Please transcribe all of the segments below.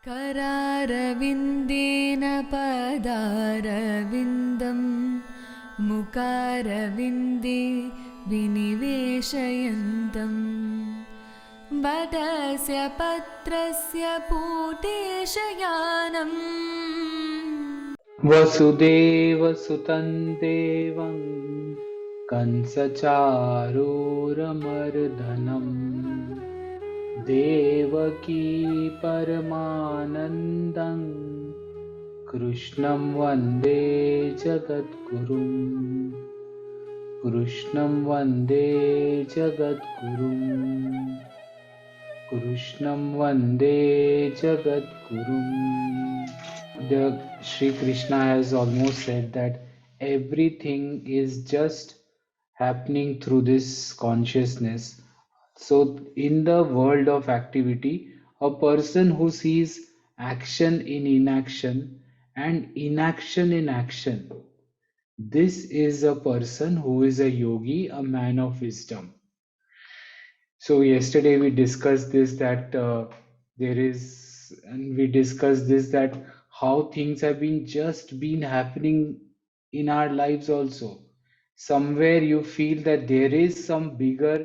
करारविन्देन पदारविन्दं मुकारविन्दे विनिवेशयन्तं वटस्य पत्रस्य पूतेशयानम् वसुदेवसुतं देवं कंसचारूरमर्दनम् देवकी परमानन्दं कृष्णं वन्दे जगद्गुरुम् कृष्णं वन्दे जगद्गुरुम् कृष्णं वन्दे जगद्गुरुम्. The Sri Krishna has almost said that everything is just happening through this consciousness. So in the world of activity, a person who sees action in inaction and inaction in action, this is a person who is a yogi, a man of wisdom. So yesterday we discussed this that we discussed this that how things have been happening in our lives also. Somewhere you feel that there is some bigger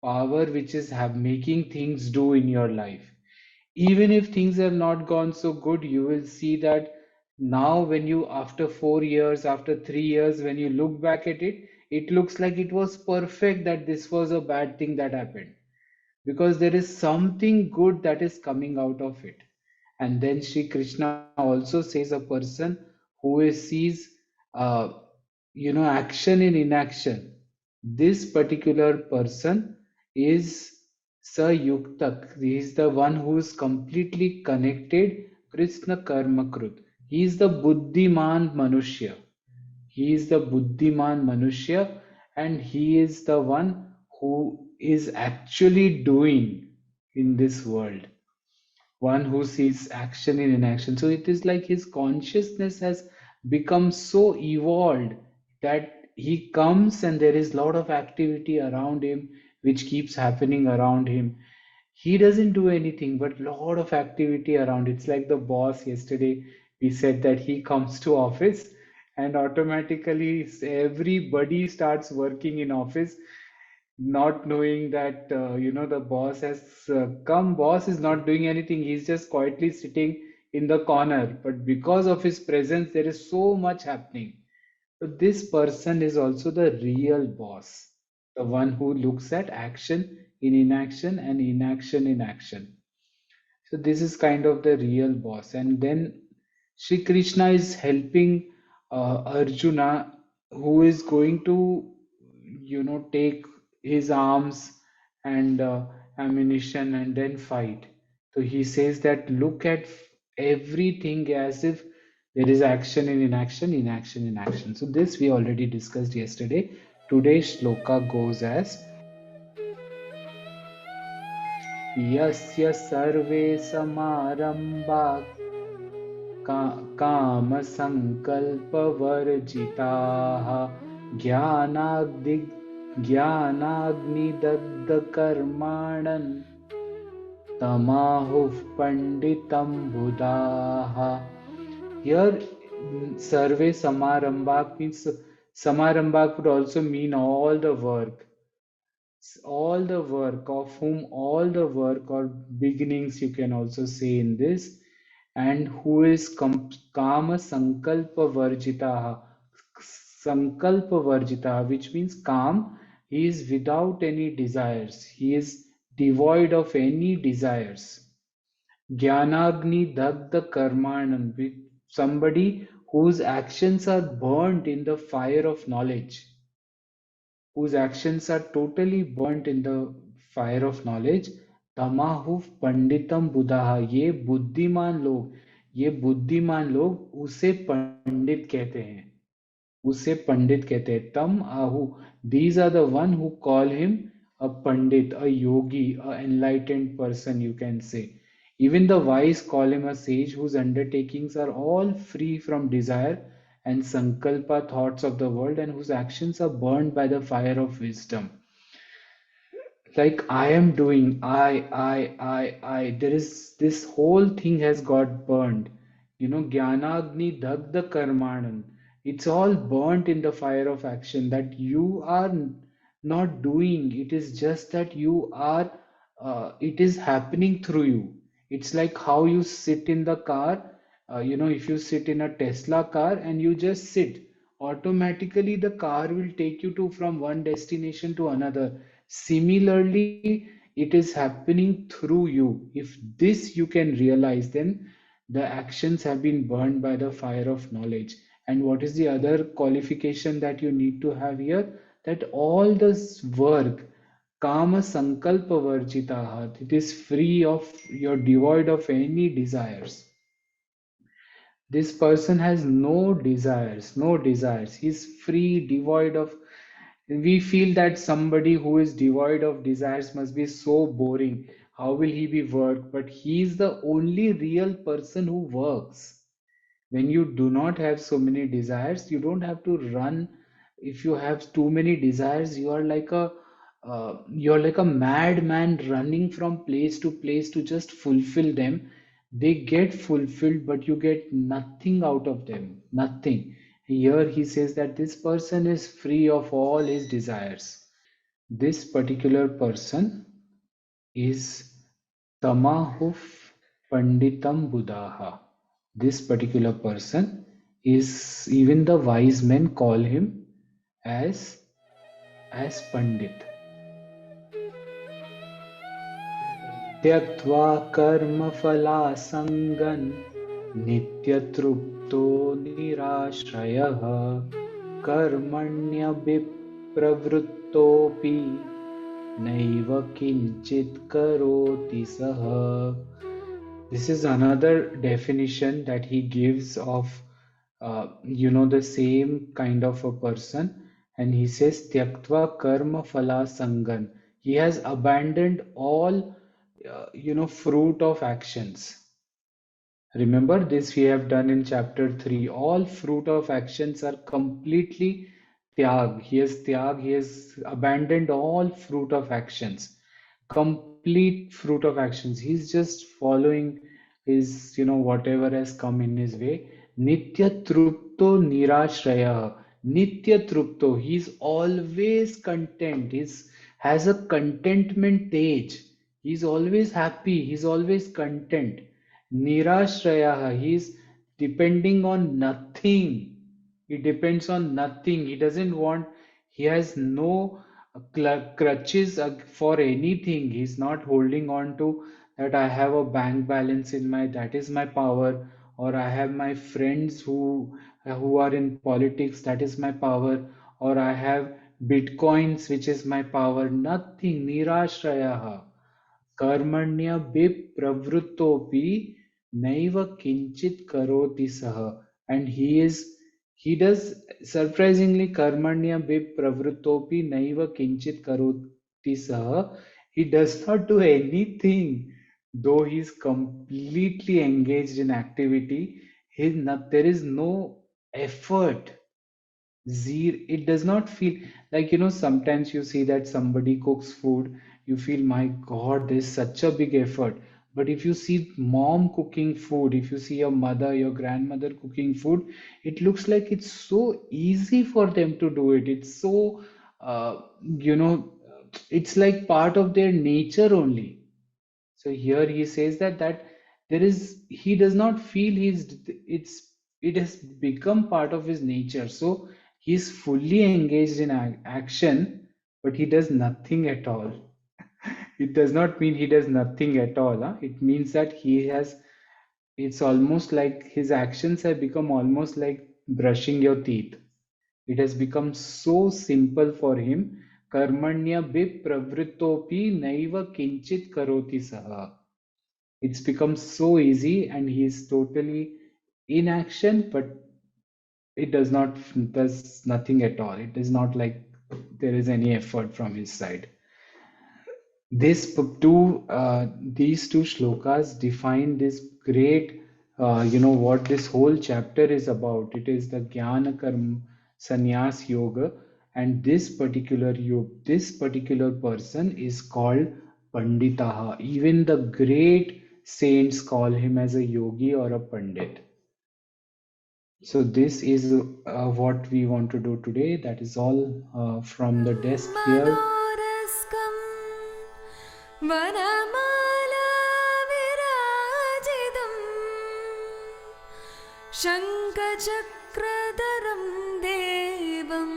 power which is making things do in your life. Even if things have not gone so good, you will see that now when you after 4 years, after 3 years, when you look back at it, it looks like it was perfect that this was a bad thing that happened because there is something good that is coming out of it. And then Sri Krishna also says a person who sees, uh, action in inaction. This particular person is Sayuktak. He is the one who is completely connected Krishna Karmakrut. He is the Buddhiman Manushya. He is the Buddhiman Manushya, and he is the one who is actually doing in this world. One who sees action in inaction. So it is like his consciousness has become so evolved that he comes and there is a lot of activity around him which keeps happening around him. He doesn't do anything but lot of activity around. It's like the boss yesterday we said that he comes to office and automatically everybody starts working in office, not knowing that the boss has come. Boss is not doing anything, he's just quietly sitting in the corner, but because of his presence there is so much happening. So this person is also the real boss, the one who looks at action in inaction and inaction in action. So this is kind of the real boss. And then Shri Krishna is helping Arjuna, who is going to, take his arms and ammunition and then fight. So he says that look at everything as if there is action in inaction, inaction in action. So this we already discussed yesterday. Today's shloka goes as Yasya sarve samarambha कामसङ्कल्पवर्जिताः ज्ञानाग्निदग्धकर्माणन् तमाहुः पंडितं बुधाः. Here, sarve samarambha means samarambha could also mean all the work. All the work, of whom all the work or beginnings you can also say in this, and who is kama sankalpa varjitaha. Sankalpa varjitaha, which means calm. He is without any desires. He is devoid of any desires. Jnanagni dagda karmanam, with somebody whose actions are burnt in the fire of knowledge, whose actions are totally burnt in the fire of knowledge. तमाहु पंडितम बुधाहा, ये बुद्धिमान लोग उसे पंडित कहते हैं, उसे पंडित कहते हैं. तम आहु, these are the one who call him a pandit, a yogi, a enlightened person, you can say. Even the wise call him a sage whose undertakings are all free from desire and sankalpa, thoughts of the world, and whose actions are burned by the fire of wisdom. like I am doing, I. There is this whole thing has got burned. Jnanagni dagda karmanan. It's all burnt in the fire of action that you are not doing. It is just that you are, it is happening through you. It's like how you sit in the car. If you sit in a Tesla car and you just sit, automatically the car will take you to from one destination to another. Similarly, it is happening through you. If this you can realize, then the actions have been burned by the fire of knowledge. And what is the other qualification that you need to have here? That all this work, kama sankalpa varjitaha, it is free of, you're devoid of any desires. This person has no desires, no desires. He's free, devoid of. We feel that somebody who is devoid of desires must be so boring. How will he be work? But he is the only real person who works. When you do not have so many desires, you don't have to run. If you have too many desires, you're like a madman running from place to place to just fulfill them. They get fulfilled, but you get nothing out of them, nothing. Here he says that this person is free of all his desires. This particular person is Tamahuf Panditam Buddhaha. This particular person is, even the wise men call him as Pandit. त्यक्त्वा कर्मफलासङ्गन् नित्यतृप्तो निराश्रयः कर्मण्यभिप्रवृत्तोऽपि नैव किञ्चित् करोति सः. This is another definition that he gives of, the same kind of a person. And he says, Tyaktva karma phala sangan. He has abandoned all, fruit of actions. Remember this we have done in chapter 3. All fruit of actions are completely tyag. He has abandoned all fruit of actions. Complete fruit of actions. He's just following his, whatever has come in his way. Nitya trupto nirashraya. Nitya trupto. He's always content. He's has a contentment age. He's always happy. He's always content. Nirashrayaha, he is depending on nothing. He depends on nothing. He doesn't want, he has no crutches for anything. He's not holding on to that I have a bank balance in my, that is my power, or I have my friends who are in politics, that is my power, or I have bitcoins, which is my power. Nothing. Nirashrayaha. कर्मण्य विप्रवृत्तोपि नैव किंचित करोति सः. And he does, surprisingly, karmanya vipravrittopi naiva kinchit karoti sah. He does not do anything, though he is completely engaged in activity. There is no effort. Zero. It does not feel like, sometimes you see that somebody cooks food, you feel, my God, there's such a big effort. But if you see mom cooking food, if you see your mother, your grandmother cooking food, it looks like it's so easy for them to do it. It's so, it's like part of their nature only. So here he says that there is, he does not feel it has become part of his nature. So he's fully engaged in action, but he does nothing at all. It does not mean he does nothing at all. Huh? It means that he has. It's almost like his actions have become almost like brushing your teeth. It has become so simple for him. Karmanya vipravrittopi naiva kinchit karoti saha. It's become so easy and he's totally in action, but it does nothing at all. It is not like there is any effort from his side. These two shlokas define this great, what this whole chapter is about. It is the Jnana Karma Sannyas Yoga. And this particular person is called Panditaha. Even the great saints call him as a yogi or a pandit. So this is what we want to do today. That is all from the desk here. मनोरस्कं वनमालाविराजितं शङ्खचक्रधरं देवं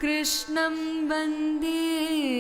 कृष्णं वन्दे